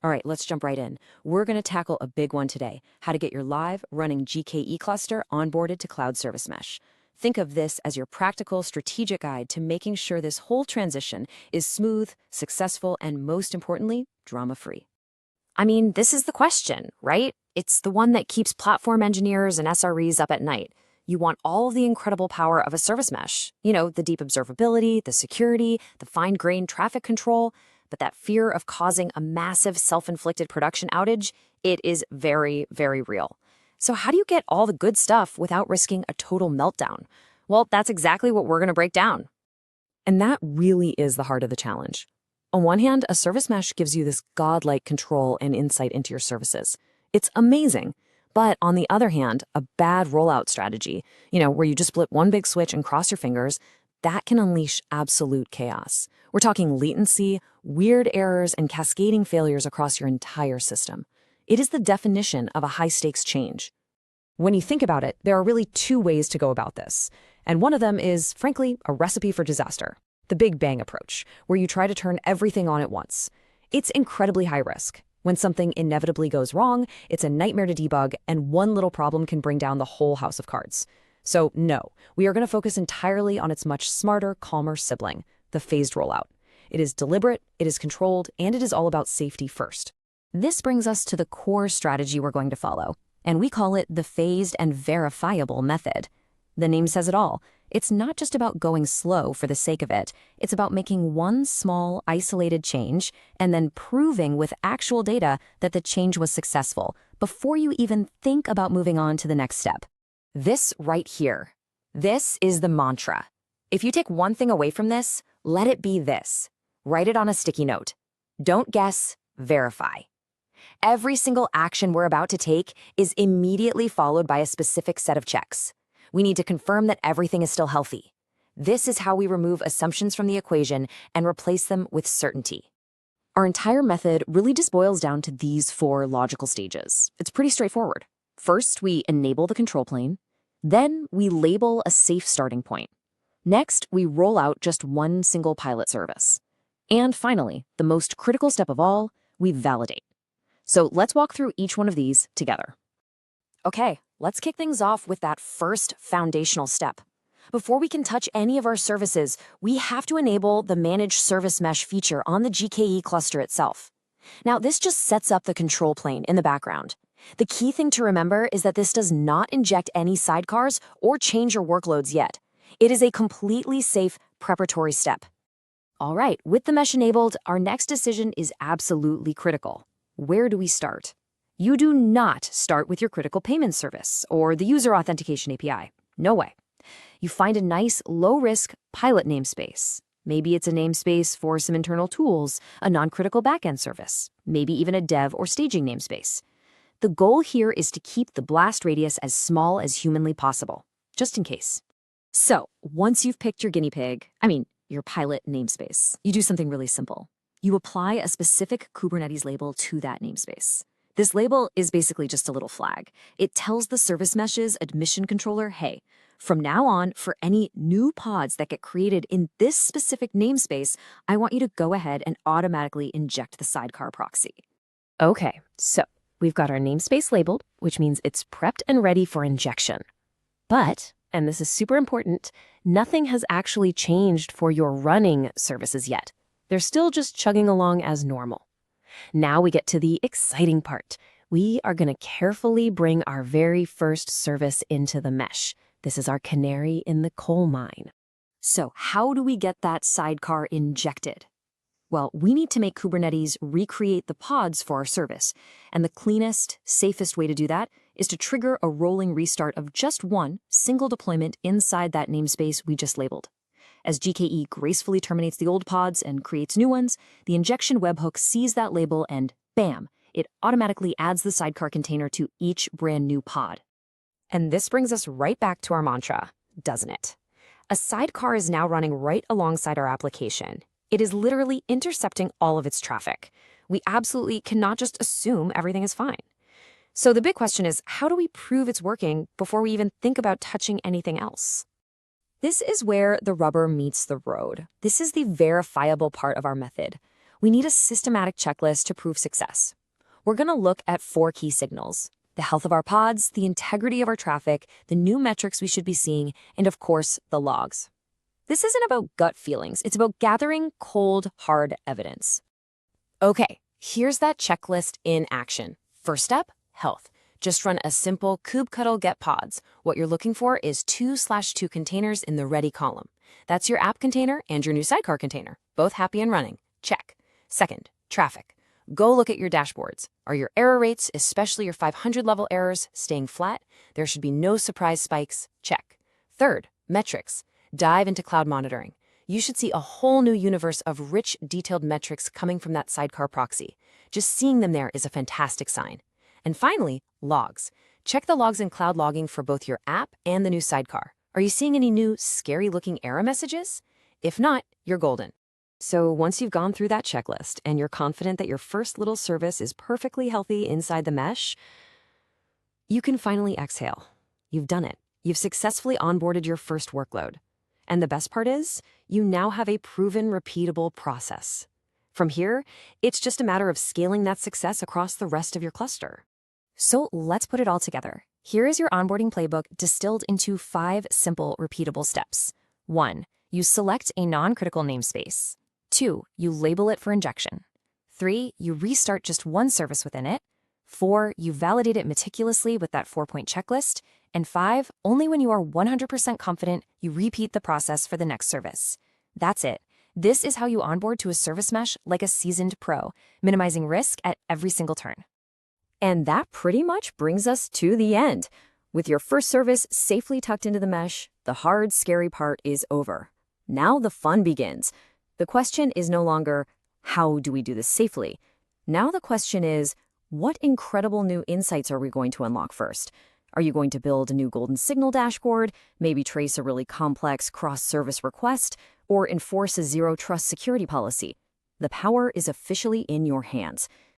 All right, let's jump right in. We're going to tackle a big one today, how to get your live, running GKE cluster onboarded to Cloud Service Mesh. Think of this as your practical, strategic guide to making sure this whole transition is smooth, successful, and most importantly, drama-free. I mean, this is the question, right? It's the one that keeps platform engineers and SREs up at night. You want all of the incredible power of a service mesh. The deep observability, the security, the fine-grained traffic control. But that fear of causing a massive self-inflicted production outage, it is very, very real. So how do you get all the good stuff without risking a total meltdown? Well, that's exactly what we're going to break down. And that really is the heart of the challenge. On one hand, a service mesh gives you this godlike control and insight into your services. It's amazing. But on the other hand, a bad rollout strategy, where you just flip one big switch and cross your fingers, that can unleash absolute chaos. We're talking latency, weird errors, and cascading failures across your entire system. It is the definition of a high-stakes change. When you think about it, there are really two ways to go about this. And one of them is, frankly, a recipe for disaster. The Big Bang approach, where you try to turn everything on at once. It's incredibly high risk. When something inevitably goes wrong, it's a nightmare to debug, and one little problem can bring down the whole house of cards. So no, we are going to focus entirely on its much smarter, calmer sibling, the phased rollout. It is deliberate, it is controlled, and it is all about safety first. This brings us to the core strategy we're going to follow, and we call it the phased and verifiable method. The name says it all. It's not just about going slow for the sake of it. It's about making one small, isolated change and then proving with actual data that the change was successful before you even think about moving on to the next step. This right here. This is the mantra. If you take one thing away from this, let it be this. Write it on a sticky note. Don't guess, verify. Every single action we're about to take is immediately followed by a specific set of checks. We need to confirm that everything is still healthy. This is how we remove assumptions from the equation and replace them with certainty. Our entire method really just boils down to these four logical stages. It's pretty straightforward. First, we enable the control plane. Then, we label a safe starting point. Next, we roll out just one single pilot service. And finally, the most critical step of all, we validate. So let's walk through each one of these together. Okay, let's kick things off with that first foundational step. Before we can touch any of our services, we have to enable the Managed Service Mesh feature on the GKE cluster itself. Now, this just sets up the control plane in the background. The key thing to remember is that this does not inject any sidecars or change your workloads yet. It is a completely safe preparatory step. All right, with the mesh enabled, our next decision is absolutely critical. Where do we start? You do not start with your critical payment service or the user authentication API. No way. You find a nice, low-risk pilot namespace. Maybe it's a namespace for some internal tools, a non-critical backend service, maybe even a dev or staging namespace. The goal here is to keep the blast radius as small as humanly possible, just in case. So, once you've picked your guinea pig, your pilot namespace, you do something really simple. You apply a specific Kubernetes label to that namespace. This label is basically just a little flag. It tells the service mesh's admission controller, hey, from now on, for any new pods that get created in this specific namespace, I want you to go ahead and automatically inject the sidecar proxy. Okay, so we've got our namespace labeled, which means it's prepped and ready for injection. But, and this is super important, nothing has actually changed for your running services yet. They're still just chugging along as normal. Now we get to the exciting part. We are going to carefully bring our very first service into the mesh. This is our canary in the coal mine. So how do we get that sidecar injected? Well, we need to make Kubernetes recreate the pods for our service. And the cleanest, safest way to do that is to trigger a rolling restart of just one single deployment inside that namespace we just labeled. As GKE gracefully terminates the old pods and creates new ones, the injection webhook sees that label and, bam, it automatically adds the sidecar container to each brand new pod. And this brings us right back to our mantra, doesn't it? A sidecar is now running right alongside our application. It is literally intercepting all of its traffic. We absolutely cannot just assume everything is fine. So the big question is, how do we prove it's working before we even think about touching anything else? This is where the rubber meets the road. This is the verifiable part of our method. We need a systematic checklist to prove success. We're going to look at 4 key signals: the health of our pods, the integrity of our traffic, the new metrics we should be seeing, and of course, the logs. This isn't about gut feelings. It's about gathering cold, hard evidence. Okay, here's that checklist in action. First up, health. Just run a simple kubectl get pods. What you're looking for is 2/2 containers in the ready column. That's your app container and your new sidecar container, both happy and running. Check. Second, traffic. Go look at your dashboards. Are your error rates, especially your 500 level errors, staying flat? There should be no surprise spikes. Check. Third, metrics. Dive into cloud monitoring. You should see a whole new universe of rich, detailed metrics coming from that sidecar proxy. Just seeing them there is a fantastic sign. And finally, logs. Check the logs in cloud logging for both your app and the new sidecar. Are you seeing any new, scary-looking error messages? If not, you're golden. So once you've gone through that checklist and you're confident that your first little service is perfectly healthy inside the mesh, you can finally exhale. You've done it. You've successfully onboarded your first workload. And the best part is, you now have a proven, repeatable process. From here, it's just a matter of scaling that success across the rest of your cluster. So let's put it all together. Here is your onboarding playbook distilled into 5 simple, repeatable steps. 1. You select a non-critical namespace. 2. You label it for injection. 3. You restart just one service within it. 4. You validate it meticulously with that 4-point checklist. And 5. Only when you are 100% confident, you repeat the process for the next service. That's it. This is how you onboard to a service mesh like a seasoned pro, minimizing risk at every single turn. And that pretty much brings us to the end. With your first service safely tucked into the mesh, the hard, scary part is over. Now the fun begins. The question is no longer, how do we do this safely? Now the question is, what incredible new insights are we going to unlock first? Are you going to build a new golden signal dashboard, maybe trace a really complex cross-service request, or enforce a zero-trust security policy? The power is officially in your hands.